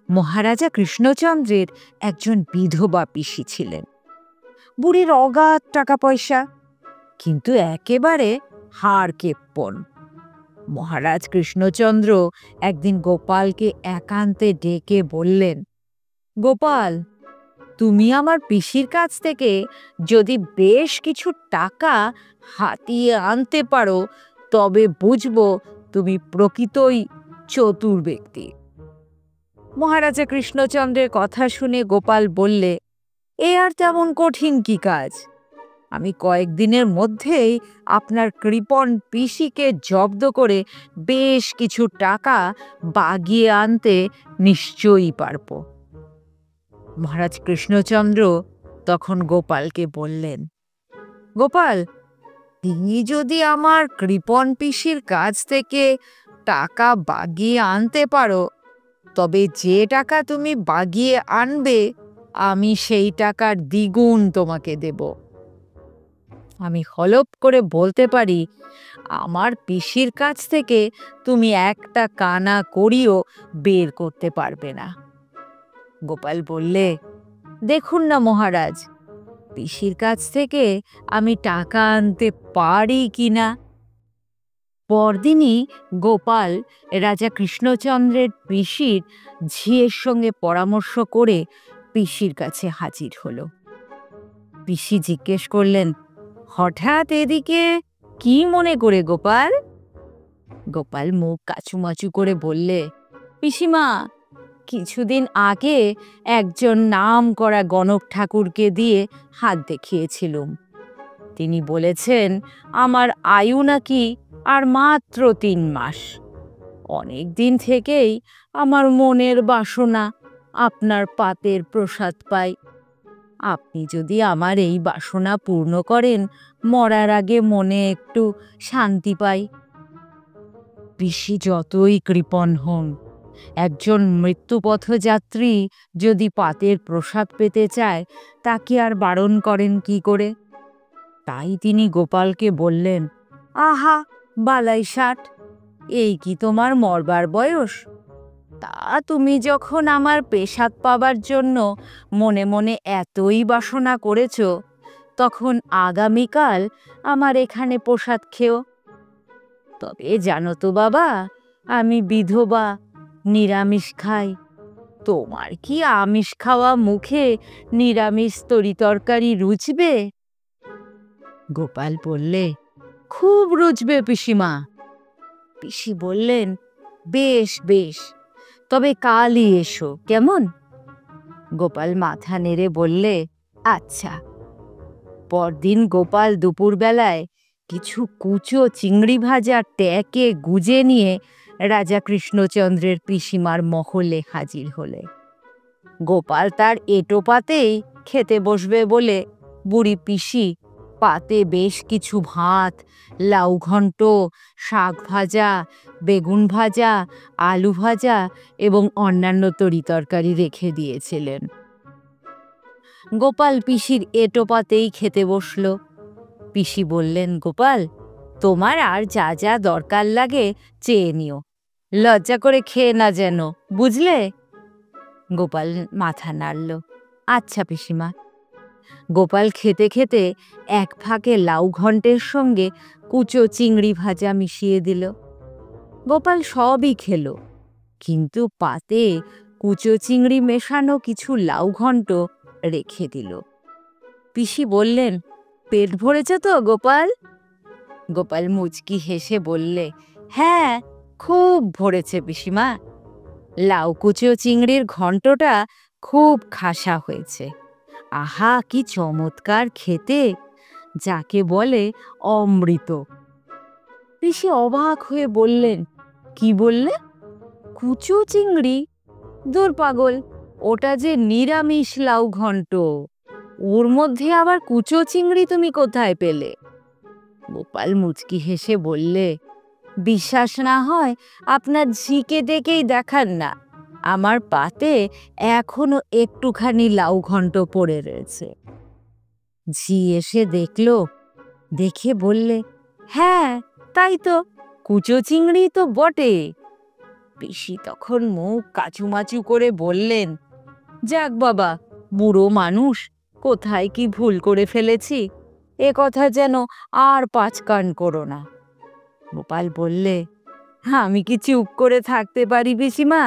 মহারাজা কৃষ্ণচন্দ্রের একজন বিধবা পিসি ছিলেন। বুড়ির অগাধ টাকা পয়সা, কিন্তু একেবারে হাড়কেপ্পন। মহারাজ কৃষ্ণচন্দ্র একদিন গোপালকে একান্তে ডেকে বললেন, গোপাল, তুমি আমার পিসির কাছ থেকে যদি বেশ কিছু টাকা হাতিয়ে আনতে পারো তবে বুঝবো তুমি প্রকৃতই চতুর ব্যক্তি। মহারাজা কৃষ্ণচন্দ্রের কথা শুনে গোপাল বললে, এ আর তেমন কঠিন কি কাজ? আমি কয়েকদিনের মধ্যেই আপনার কৃপণ পিসিকে জব্দ করে বেশ কিছু টাকা বাগিয়ে আনতে নিশ্চয়ই পারব। মহারাজ কৃষ্ণচন্দ্র তখন গোপালকে বললেন, গোপাল, তুমি যদি আমার কৃপণ পিসির কাছ থেকে টাকা বাগিয়ে আনতে পারো তবে যে টাকা তুমি বাগিয়ে আনবে আমি সেই টাকার দ্বিগুণ তোমাকে দেব। আমি হলপ করে বলতে পারি, আমার পিসির কাছ থেকে তুমি একটা কানা করিও বের করতে পারবে না। গোপাল বললে, দেখুন না মহারাজ, পিসির কাছ থেকে আমি টাকা আনতে পারি কিনা। পরদিনই গোপাল রাজা কৃষ্ণচন্দ্রের পিসির ঝিয়ের সঙ্গে পরামর্শ করে পিসির কাছে হাজির হলো। পিসি জিজ্ঞেস করলেন, হঠাৎ এদিকে কি মনে করে গোপাল? গোপাল মুখ কাচুমাচু করে বললে, পিসিমা, কিছুদিন আগে একজন নাম করা গণক ঠাকুরকে দিয়ে হাত দেখিয়েছিলুম। তিনি বলেছেন আমার আয়ু নাকি আর মাত্র 3 মাস। অনেক দিন থেকেই আমার মনের বাসনা আপনার পাতের প্রসাদ পাই। আপনি যদি আমার এই বাসনা পূর্ণ করেন মরার আগে মনে একটু শান্তি পাই। পিসি যতই কৃপণ হন, একজন মৃত্যুপথযাত্রী যদি পাতের প্রসাদ পেতে চায় তাকে আর বারণ করেন কি করে? তাই তিনি গোপালকে বললেন, আহা বালাই ষাট, এই কি তোমার মরবার বয়স? তা তুমি যখন আমার পেশাদ পাবার জন্য মনে মনে এতই বাসনা করেছ, তখন আগামীকাল আমার এখানে প্রসাদ খেও। তবে জানো তো বাবা, আমি বিধবা, নিরামিষ খাই। তোমার কি আমিষ খাওয়া মুখে নিরামিষ তরিতরকারি রুচবে? গোপাল বললে, খুব রুচবে পিসিমা। পিসি বললেন, বেশ বেশ, তবে কালই এসো, কেমন? গোপাল মাথা নেড়ে বললে, আচ্ছা। পরদিন গোপাল দুপুরবেলায় কিছু কুচো চিংড়ি ভাজা ট্যাকে গুজে নিয়ে রাজা কৃষ্ণচন্দ্রের পিসিমার মহলে হাজির হলে। গোপাল তার এঁটো পাতেই খেতে বসবে বলে বুড়ি পিসি পাতে বেশ কিছু ভাত, লাউ ঘন্ট, শাক ভাজা, বেগুন ভাজা, আলু ভাজা এবং অন্যান্য তরিতরকারি রেখে দিয়েছিলেন। গোপাল পিসির এঁটো পাতেই খেতে বসল। পিসি বললেন, গোপাল, তোমার আর যা যা দরকার লাগে চেয়ে নিও, লজ্জা করে খেয়ে না যেন, বুঝলে? গোপাল মাথা নাড়ল, আচ্ছা পিসিমা। গোপাল খেতে খেতে এক ফাঁকে লাউ ঘন্টের সঙ্গে কুচো চিংড়ি ভাজা মিশিয়ে দিল। গোপাল সবই খেল, কিন্তু পাতে কুচো চিংড়ি মেশানো কিছু লাউ ঘন্ট রেখে দিল। পিসি বললেন, পেট ভরেছে তো গোপাল? গোপাল মুচকি হেসে বললে, হ্যাঁ, খুব ভরেছে পিসিমা। লাউ কুচো চিংড়ির ঘন্টটা খুব খাসা হয়েছে। আহা কি চমৎকার খেতে, যাকে বলে অমৃত। পিসি অবাক হয়ে বললেন, কি বললে? কুচো চিংড়ি? দূর পাগল, ওটা যে নিরামিষ লাউ ঘন্ট, ওর মধ্যে আবার কুচো চিংড়ি তুমি কোথায় পেলে? গোপাল মুচকি হেসে বললে, বিশ্বাস না হয় আপনার ঝিকে ডেকেই দেখান না, আমার পাতে এখনো একটুখানি লাউ ঘন্ট পড়ে রয়েছে। ঝি এসে দেখল, দেখে বললে, হ্যাঁ তাই তো, কুচো চিংড়ি তো বটে। পিসি তখন মুখ কাচুমাচু করে বললেন, যাক বাবা, বুড়ো মানুষ, কোথায় কি ভুল করে ফেলেছি, এ কথা যেন আর পাঁচকান করো না। গোপাল বললে, আমি কি চুপ করে থাকতে পারি পিসিমা?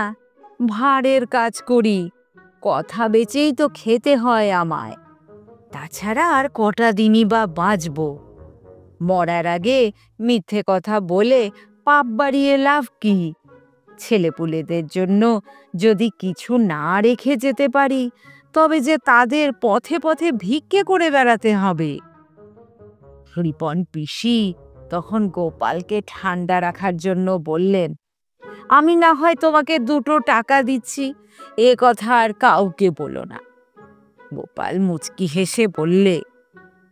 ভাঁড়ের কাজ করি, কথা বেচেই তো খেতে হয় আমায়। তাছাড়া আর কটা দিনই বা বাঁচবো? মরার আগে মিথ্যে কথা বলে পাপ বাড়িয়ে লাভ কি? ছেলেপুলেদের জন্য যদি কিছু না রেখে যেতে পারি, তবে যে তাদের পথে পথে ভিক্ষে করে বেড়াতে হবে। রিপন পিসি তখন গোপালকে ঠান্ডা রাখার জন্য বললেন, আমি না হয় তোমাকে 2টো টাকা দিচ্ছি, এ কথা আর কাউকে বলো না। গোপাল মুচকি হেসে বললে,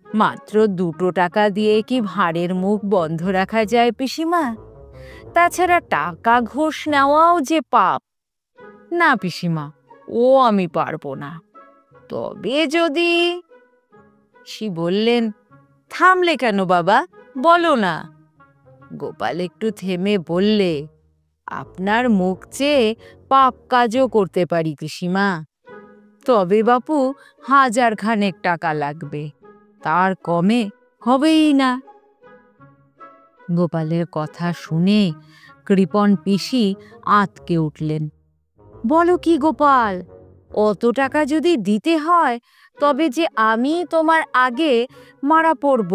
মাত্র 2টো টাকা দিয়ে কি ভাঁড়ের মুখ বন্ধ রাখা যায় পিসিমা? তাছাড়া টাকা ঘুষ নেওয়াও যে পাপ। না পিসিমা, ও আমি পারবো না। তবে যদি... সে বললেন, থামলে কেন বাবা, বলো না। গোপাল একটু থেমে বললে, আপনার মুখ চেয়ে পাপ কাজও করতে পারি পিসিমা। তবে বাপু 1000 খানেক টাকা লাগবে, তার কমে হবেই না। গোপালের কথা শুনে কৃপণ পিসি আঁতকে উঠলেন। বলো কি গোপাল, অত টাকা যদি দিতে হয়, তবে যে আমি তোমার আগে মারা পড়ব।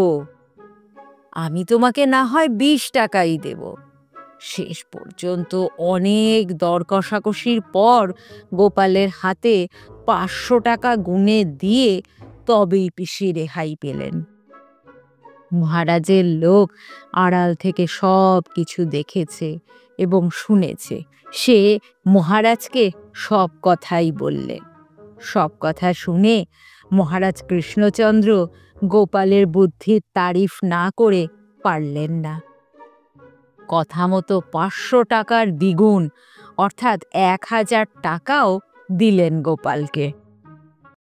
আমি তোমাকে না হয় 20 টাকাই দেব। শেষ পর্যন্ত অনেক দর কষাকষির পর গোপালের হাতে 500 টাকা গুনে দিয়ে তবেই পিসি রেহাই পেলেন। মহারাজের লোক আড়াল থেকে সব কিছু দেখেছে এবং শুনেছে। সে মহারাজকে সব কথাই বললে। সব কথা শুনে মহারাজ কৃষ্ণচন্দ্র গোপালের বুদ্ধির তারিফ না করে পারলেন না। কথা মতো 500 টাকার দ্বিগুণ অর্থাৎ 1000 টাকাও দিলেন গোপালকে।